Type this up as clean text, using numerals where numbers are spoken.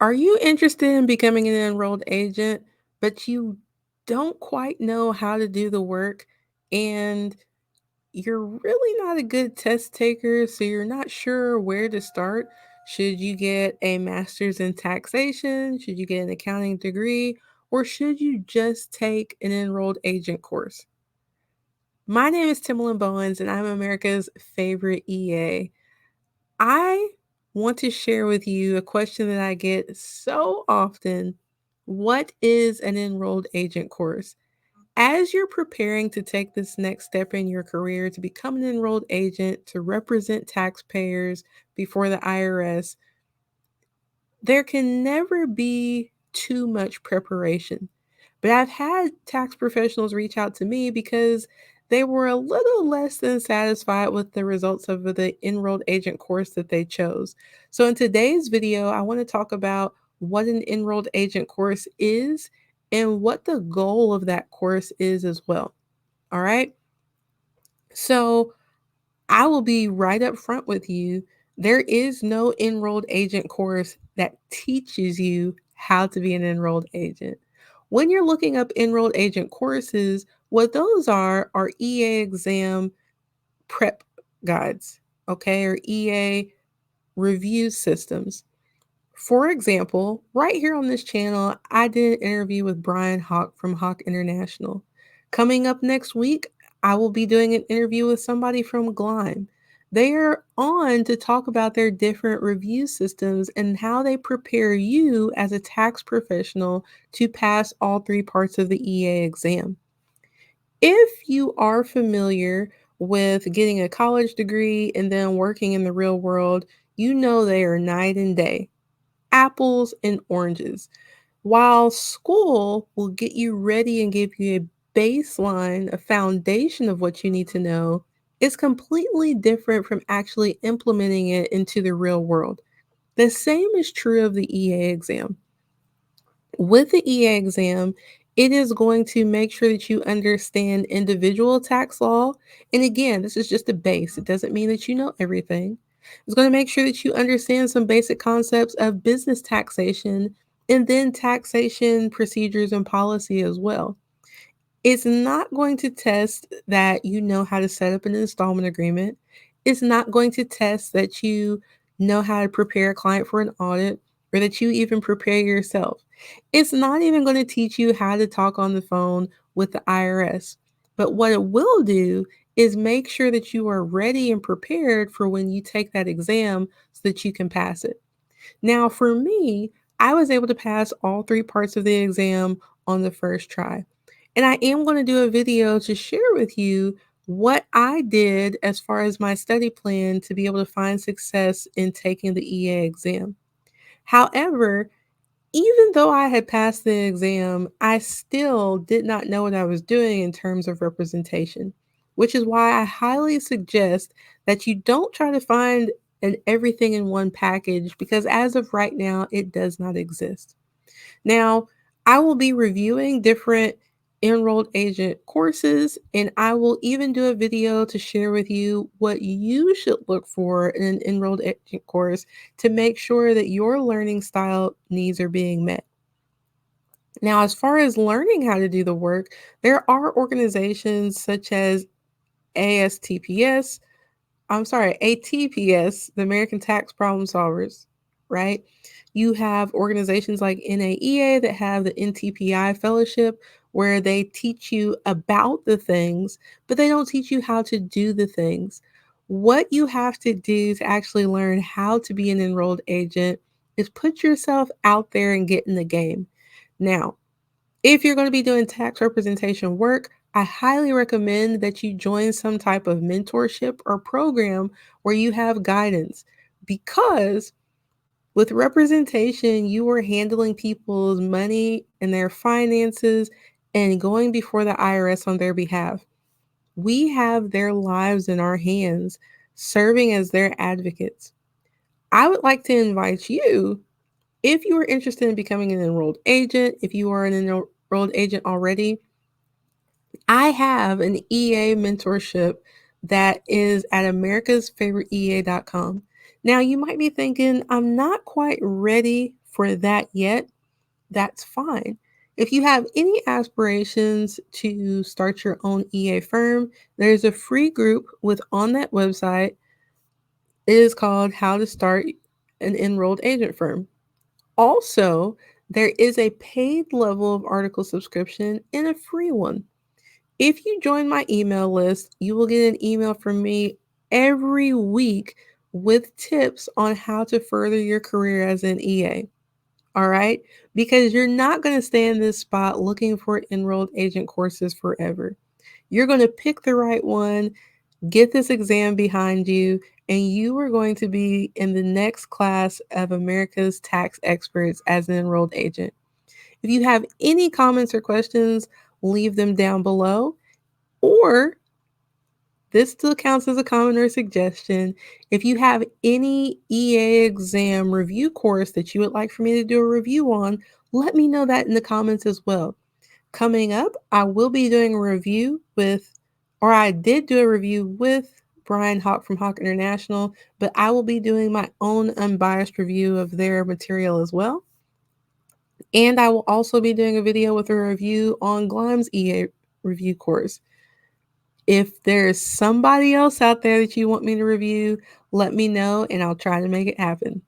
Are you interested in becoming an enrolled agent, but you don't quite know how to do the work and you're really not a good test taker, so you're not sure where to start? Should you get a master's in taxation? Should you get an accounting degree? Or should you just take an enrolled agent course? My name is Timalyn Bowens, and I'm America's favorite EA. I want to share with you a question that I get so often. What is an enrolled agent course? As you're preparing to take this next step in your career to become an enrolled agent to represent taxpayers before the IRS, there can never be too much preparation. But I've had tax professionals reach out to me because they were a little less than satisfied with the results of the enrolled agent course that they chose. So, in today's video, I want to talk about what an enrolled agent course is and what the goal of that course is as well. All right. So, I will be right up front with you. There is no enrolled agent course that teaches you how to be an enrolled agent. When you're looking up enrolled agent courses, what those are EA exam prep guides, okay, or EA review systems. For example, right here on this channel, I did an interview with Brian Hawk from Hawk International. Coming up next week, I will be doing an interview with somebody from Glime. They are on to talk about their different review systems and how they prepare you as a tax professional to pass all three parts of the EA exam. If you are familiar with getting a college degree and then working in the real world, you know they are night and day, apples and oranges. While school will get you ready and give you a baseline, a foundation of what you need to know, it's completely different from actually implementing it into the real world. The same is true of the EA exam. With the EA exam, it is going to make sure that you understand individual tax law. And again, this is just a base, it doesn't mean that you know everything. It's going to make sure that you understand some basic concepts of business taxation and then taxation procedures and policy as well. It's not going to test that you know how to set up an installment agreement. It's not going to test that you know how to prepare a client for an audit or that you even prepare yourself. It's not even going to teach you how to talk on the phone with the IRS. But what it will do is make sure that you are ready and prepared for when you take that exam so that you can pass it. Now, for me, I was able to pass all three parts of the exam on the first try. And I am going to do a video to share with you what I did as far as my study plan to be able to find success in taking the EA exam. However, even though I had passed the exam, I still did not know what I was doing in terms of representation, which is why I highly suggest that you don't try to find an everything in one package because as of right now, it does not exist. Now, I will be reviewing different enrolled agent courses, and I will even do a video to share with you what you should look for in an enrolled agent course to make sure that your learning style needs are being met. Now, as far as learning how to do the work, there are organizations such as ASTPS, I'm sorry, ATPS, the American Tax Problem Solvers, right? You have organizations like NAEA that have the NTPI fellowship where they teach you about the things, but they don't teach you how to do the things. What you have to do to actually learn how to be an enrolled agent is put yourself out there and get in the game. Now, if you're going to be doing tax representation work, I highly recommend that you join some type of mentorship or program where you have guidance because with representation, you are handling people's money and their finances and going before the IRS on their behalf. We have their lives in our hands, serving as their advocates. I would like to invite you, if you are interested in becoming an enrolled agent, if you are an enrolled agent already, I have an EA mentorship that is at americasfavoriteea.com. Now, you might be thinking, I'm not quite ready for that yet, that's fine. If you have any aspirations to start your own EA firm, there's a free group with on that website. It is called How to Start an Enrolled Agent Firm. Also, there is a paid level of article subscription and a free one. If you join my email list, you will get an email from me every week with tips on how to further your career as an EA. All right? Because you're not going to stay in this spot looking for enrolled agent courses forever. You're going to pick the right one, get this exam behind you, and you are going to be in the next class of America's tax experts as an enrolled agent. If you have any comments or questions, leave them down below. Or this still counts as a comment or suggestion. If you have any EA exam review course that you would like for me to do a review on, let me know that in the comments as well. Coming up, I will be doing a review with, or I did do a review with Brian Hawk from Hawk International, but I will be doing my own unbiased review of their material as well. And I will also be doing a video with a review on Glime's EA review course. If there's somebody else out there that you want me to review, let me know and I'll try to make it happen.